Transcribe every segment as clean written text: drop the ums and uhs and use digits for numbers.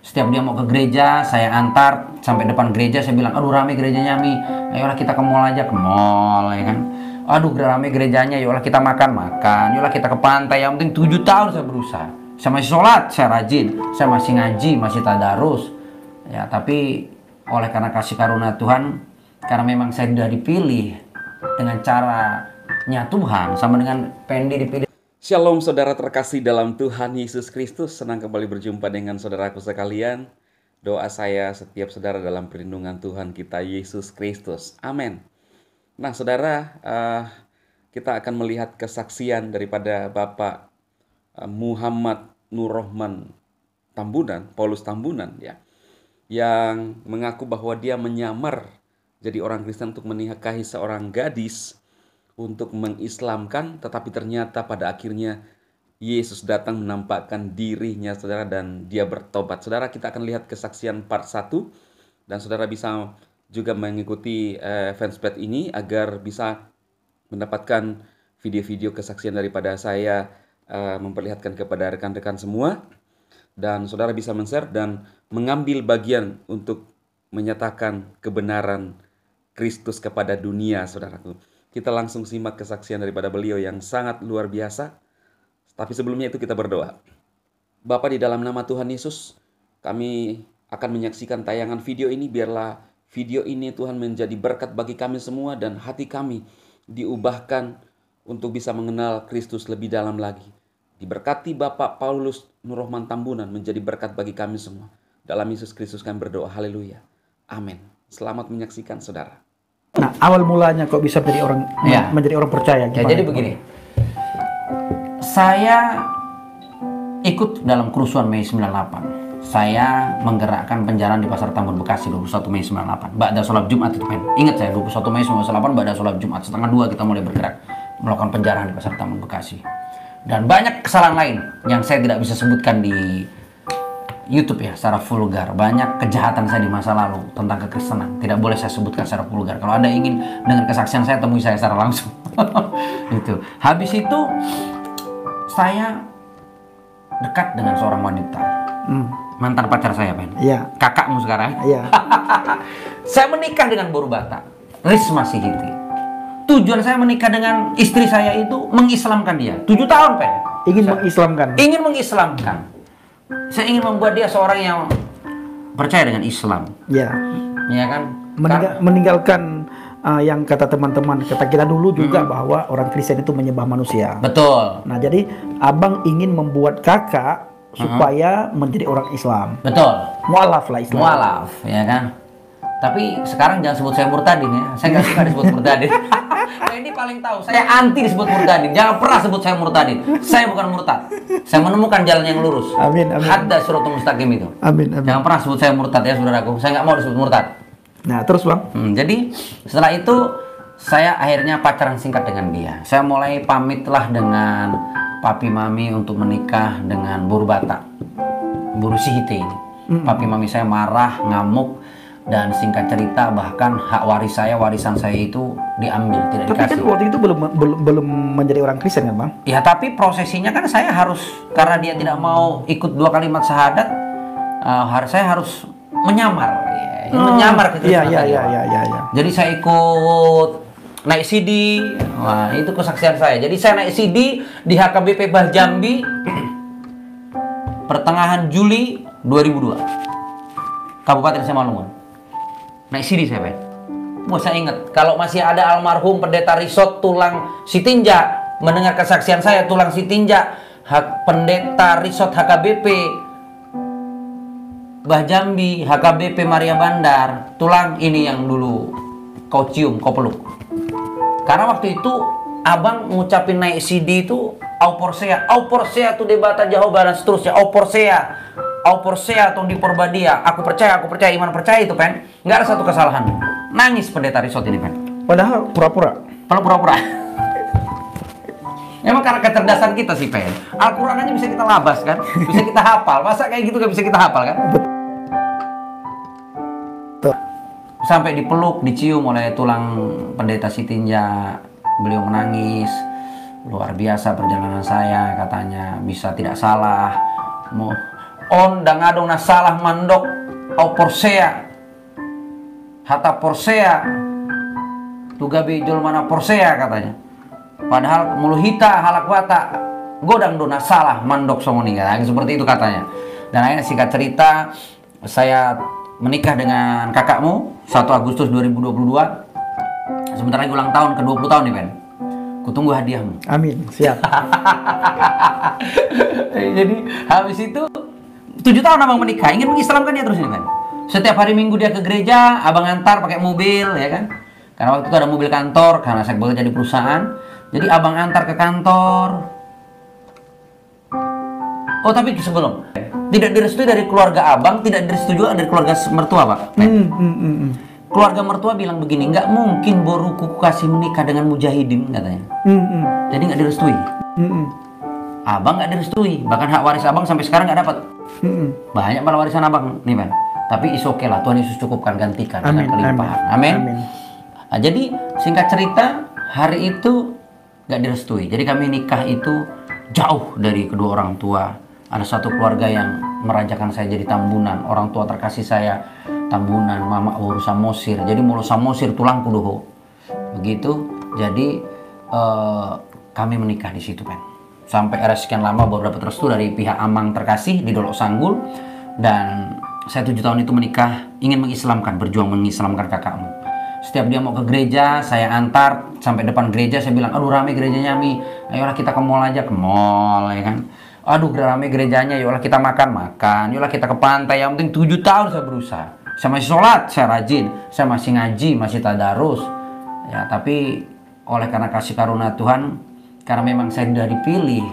Setiap dia mau ke gereja, saya antar sampai depan gereja. Saya bilang, aduh rame gerejanya Mi, ayolah kita ke mall aja, ke mall ya kan. Aduh rame gerejanya, yolah kita makan, yolah kita ke pantai. Yang penting 7 tahun saya berusaha. Saya masih sholat, saya rajin, saya masih ngaji, masih tadarus. Ya tapi karena kasih karunia Tuhan, karena memang saya sudah dipilih dengan caranya Tuhan, sama dengan Pendi dipilih. Shalom saudara terkasih dalam Tuhan Yesus Kristus. Senang kembali berjumpa dengan saudaraku sekalian. Doa saya setiap saudara dalam perlindungan Tuhan kita Yesus Kristus. Amin. Nah saudara, kita akan melihat kesaksian daripada Bapak Muhammad Nur Rohman Tambunan, Paulus Tambunan ya, yang mengaku bahwa dia menyamar jadi orang Kristen untuk menikahi seorang gadis untuk mengislamkan, tetapi ternyata pada akhirnya Yesus datang menampakkan dirinya saudara dan dia bertobat. Saudara, kita akan lihat kesaksian part 1 dan saudara bisa juga mengikuti fanspage ini agar bisa mendapatkan video-video kesaksian daripada saya, memperlihatkan kepada rekan-rekan semua, dan saudara bisa men-share dan mengambil bagian untuk menyatakan kebenaran Kristus kepada dunia, saudaraku. Kita langsung simak kesaksian daripada beliau yang sangat luar biasa. Tapi sebelumnya itu kita berdoa. Bapa, di dalam nama Tuhan Yesus, kami akan menyaksikan tayangan video ini. Biarlah video ini Tuhan menjadi berkat bagi kami semua dan hati kami diubahkan untuk bisa mengenal Kristus lebih dalam lagi. Diberkati Bapak Paulus Nur Rohman Tambunan menjadi berkat bagi kami semua. Dalam Yesus Kristus kami berdoa. Haleluya. Amin. Selamat menyaksikan saudara. Nah, awal mulanya kok bisa menjadi orang menjadi orang percaya? Ya, jadi begini. Saya ikut dalam kerusuhan Mei 98. Saya menggerakkan penjarahan di Pasar Tambun Bekasi 21 Mei 98. Ba'da sholat Jumat itu kan. Ingat saya 21 Mei 98 ba'da sholat Jumat. Setengah 2 kita mulai bergerak melakukan penjarahan di Pasar Tambun Bekasi. Dan banyak kesalahan lain yang saya tidak bisa sebutkan di YouTube ya secara vulgar. Banyak kejahatan saya di masa lalu tentang kekristenan tidak boleh saya sebutkan secara vulgar. Kalau Anda ingin dengan kesaksian saya, temui saya secara langsung. Itu. Habis itu saya dekat dengan seorang wanita. Mantan pacar saya, Pen. Iya. Kakakmu sekarang. Iya. Saya menikah dengan Boru Bata, Risma Sihiti. Tujuan saya menikah dengan istri saya itu mengislamkan dia. 7 tahun, Pen. Ingin mengislamkan. Saya ingin membuat dia seorang yang percaya dengan Islam. Ya. Ya kan? Meninggalkan yang kata teman-teman, kata kita dulu juga bahwa orang Kristen itu menyembah manusia. Betul. Nah, jadi abang ingin membuat kakak supaya menjadi orang Islam. Betul. Mualaf lah Islam. Mualaf, ya kan? Tapi sekarang jangan sebut saya murtadin ya. Saya nggak suka disebut murtadin. Nah, ini paling tahu. Saya anti disebut murtadin. Jangan pernah sebut saya murtadin. Saya bukan murtad. Saya menemukan jalan yang lurus. Amin, amin. Hadda suratul mustaqim itu. Amin, amin. Jangan pernah sebut saya murtad ya, saudaraku. Saya nggak mau disebut murtad. Nah, terus bang? Jadi setelah itu saya akhirnya pacaran singkat dengan dia. Saya mulai pamitlah dengan papi mami untuk menikah dengan Boru Bata, Boru Sihiti ini. Papi mami saya marah, ngamuk. Dan singkat cerita bahkan hak warisan saya itu diambil, tidak dikasih. Tapi kan waktu itu belum menjadi orang Kristen kan bang? Ya tapi prosesinya kan saya harus, karena dia tidak mau ikut 2 kalimat syahadat, saya harus menyamar, menyamar ke Kristen. Iya. Jadi saya ikut naik CD, wah itu kesaksian saya. Jadi saya naik CD di HKBP Bah Jambi pertengahan Juli 2002, Kabupaten Simalungun. Naik CD saya, Pak. Wah, saya ingat kalau masih ada almarhum Pendeta Risot Tulang Sitinja mendengar kesaksian saya, Tulang Sitinja, Pendeta Risot HKBP Bah Jambi, HKBP Maria Bandar, Tulang ini yang dulu kau cium, kau peluk. Karena waktu itu abang ngucapin naik CD itu Auporsea tu debata Jehovah dan seterusnya, Auporsea atau di Porbadia, aku percaya, iman percaya itu, Pen. Nggak ada satu kesalahan. Nangis Pendeta Risot ini, Pen. Padahal pura-pura. Emang karena kecerdasan kita sih, Pen. Al-Quran aja bisa kita labas kan, bisa kita hafal. Masa kayak gitu gak bisa kita hafal kan? Betul. Sampai dipeluk, dicium oleh tulang Pendeta Sitinja. Beliau menangis. Luar biasa perjalanan saya, katanya bisa tidak salah. on dangadong na salah mandok au porsea hata porsea tugabi jol mana porsea katanya, padahal muluhita halak bata godang dona salah mandok somoninga, seperti itu katanya. Dan akhirnya singkat cerita saya menikah dengan kakakmu 1 Agustus 2022. Sebentar lagi ulang tahun ke 20 tahun nih Ben. Kutunggu hadiahmu. Amin, siap. Jadi habis itu 7 tahun abang menikah, ingin mengislamkan dia terus ini Ben. Setiap hari Minggu dia ke gereja, abang antar pakai mobil ya kan. Karena waktu itu ada mobil kantor, karena saya bekerja di perusahaan. Jadi abang antar ke kantor. Oh tapi sebelum, tidak direstui dari keluarga abang, tidak direstui juga dari keluarga mertua Pak. Keluarga mertua bilang begini, nggak mungkin boruku kasih menikah dengan mujahidin katanya. Jadi nggak direstui. Abang nggak direstui, bahkan hak waris abang sampai sekarang nggak dapat. Banyak malah warisan abang nih Ben. Tapi is oke lah, Tuhan Yesus cukupkan, gantikan dengan kelimpahan. Amin. Nah, jadi singkat cerita hari itu nggak direstui. Jadi kami nikah itu jauh dari kedua orang tua. Ada satu keluarga yang merajakan saya jadi tambunan. Orang tua terkasih saya tambunan, mama urus samosir. Jadi mulu samosir tulang kuduho. Begitu. Jadi kami menikah di situ Ben. Sampai era sekian lama baru dapat restu dari pihak amang terkasih di Dolok Sanggul. Dan saya 7 tahun itu menikah, ingin mengislamkan, berjuang mengislamkan kakakmu. Setiap dia mau ke gereja, saya antar sampai depan gereja. Saya bilang, aduh rame gerejanya Mi, ayolah kita ke mall aja, ke mall ya kan. Aduh rame gerejanya, ayolah kita makan, ayolah kita ke pantai. Yang penting 7 tahun saya berusaha. Saya masih sholat, saya rajin, saya masih ngaji, masih tadarus. Ya tapi oleh karena kasih karunia Tuhan, karena memang saya sudah dipilih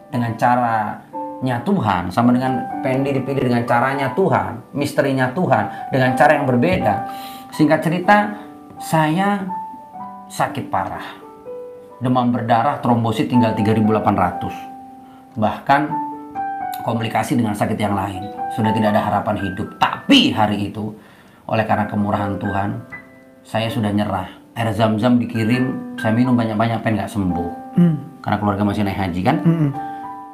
dengan caranya Tuhan, sama dengan Pendi dipilih dengan caranya Tuhan, misterinya Tuhan, dengan cara yang berbeda. Singkat cerita, saya sakit parah, demam berdarah, trombosit tinggal 3.800. Bahkan komplikasi dengan sakit yang lain, sudah tidak ada harapan hidup. Tapi hari itu, oleh karena kemurahan Tuhan, saya sudah nyerah. Air zam-zam dikirim, saya minum banyak-banyak pengen nggak sembuh. Karena keluarga masih naik haji kan.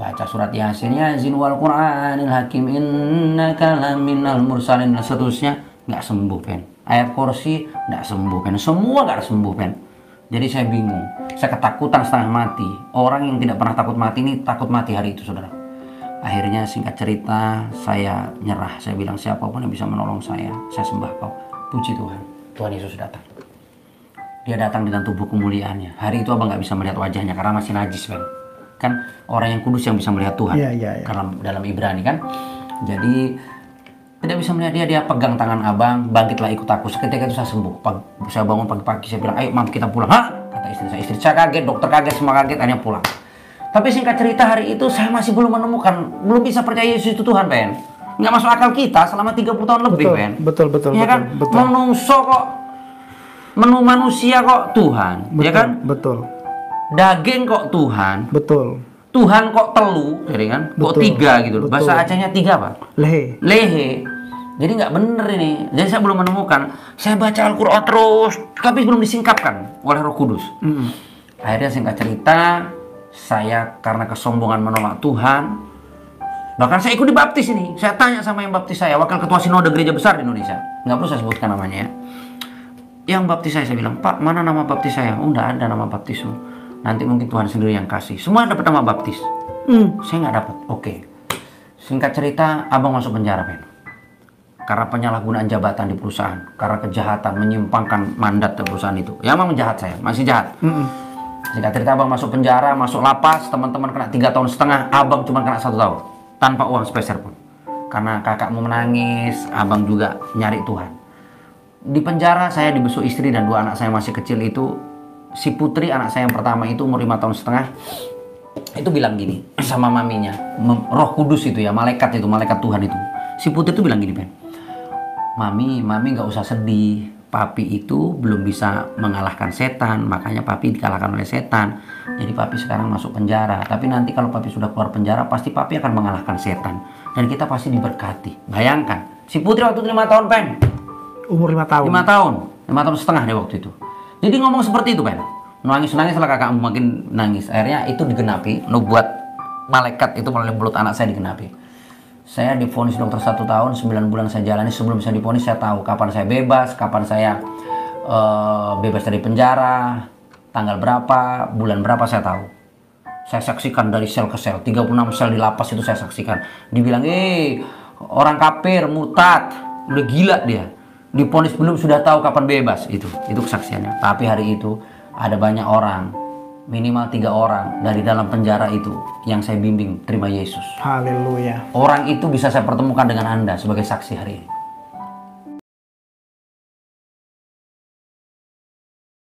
Baca surat Yasin, Yasin wal Qur'anil Hakim innaka laminal mursalin, dan seterusnya, nggak sembuh pen. Ayat kursi nggak sembuh pen. Semua nggak sembuh pen. Jadi saya bingung, saya ketakutan setengah mati. Orang yang tidak pernah takut mati ini takut mati hari itu saudara. Akhirnya singkat cerita saya nyerah. Saya bilang siapapun yang bisa menolong saya sembah kau. Puji Tuhan, Tuhan Yesus datang. Dia datang dengan tubuh kemuliaannya. Hari itu abang nggak bisa melihat wajahnya karena masih najis pen. Kan orang yang kudus yang bisa melihat Tuhan. Karena dalam Ibrani kan. Jadi tidak bisa melihat dia pegang tangan abang, bangkitlah ikut aku. Seketika itu saya sembuh. Saya bangun pagi-pagi, saya bilang, ayo mam kita pulang. Hah? Kata istri saya kaget, dokter kaget, semua kaget, akhirnya pulang. Tapi singkat cerita hari itu saya masih belum menemukan, belum bisa percaya Yesus itu Tuhan Ben. Nggak masuk akal kita selama 30 tahun lebih Ben. Betul. Ya kan? Menungso kok, menu manusia kok Tuhan. Ya kan? Betul. Daging kok Tuhan. Betul. Tuhan kok telu, jadi kan? Kok 3 gitu loh. Bahasa Acehnya 3 apa? Lehe. Jadi nggak bener ini. Jadi saya belum menemukan. Saya baca Al-Quran terus, tapi belum disingkapkan oleh Roh Kudus. Akhirnya singkat cerita, saya karena kesombongan menolak Tuhan, bahkan saya ikut dibaptis ini. Saya tanya sama yang baptis saya, wakil ketua sinode gereja besar di Indonesia. Nggak perlu saya sebutkan namanya ya. Yang baptis saya bilang, Pak, mana nama baptis saya? Oh, nggak ada nama baptismu. Nanti mungkin Tuhan sendiri yang kasih. Semua dapat nama baptis. Saya nggak dapat. Oke. Singkat cerita, abang masuk penjara, Ben. Karena penyalahgunaan jabatan di perusahaan, karena kejahatan, menyimpangkan mandat di perusahaan itu. Ya emang jahat saya, masih jahat. Singkat cerita, abang masuk penjara, masuk lapas, teman-teman kena 3,5 tahun, abang cuma kena 1 tahun, tanpa uang sepeser pun. Karena kakakmu menangis, abang juga nyari Tuhan. Di penjara saya dibesuk istri dan 2 anak saya masih kecil itu. Si Putri, anak saya yang pertama itu umur 5,5 tahun, itu bilang gini sama maminya, Roh Kudus itu ya, malaikat Tuhan itu. Si Putri itu bilang gini, Ben, Mami nggak usah sedih. Papi itu belum bisa mengalahkan setan, makanya papi dikalahkan oleh setan. Jadi papi sekarang masuk penjara. Tapi nanti kalau papi sudah keluar penjara, pasti papi akan mengalahkan setan. Dan kita pasti diberkati. Bayangkan, si Putri waktu itu 5 tahun, Ben. Umur 5 tahun. 5 tahun setengah dia waktu itu. Jadi ngomong seperti itu, Ben. Nangis lah kakakmu makin nangis. Akhirnya itu digenapi, nubuat malaikat itu melalui mulut anak saya digenapi. Saya divonis dokter 1 tahun 9 bulan saya jalani. Sebelum saya divonis saya tahu kapan saya bebas, kapan saya bebas dari penjara, tanggal berapa, bulan berapa saya tahu. Saya saksikan dari sel ke sel, 36 sel di lapas itu saya saksikan. Dibilang, orang kafir, murtad, udah gila dia. Divonis belum sudah tahu kapan bebas, itu kesaksiannya. Tapi hari itu ada banyak orang, minimal 3 orang dari dalam penjara itu yang saya bimbing terima Yesus. Haleluya. Orang itu bisa saya pertemukan dengan Anda sebagai saksi hari ini.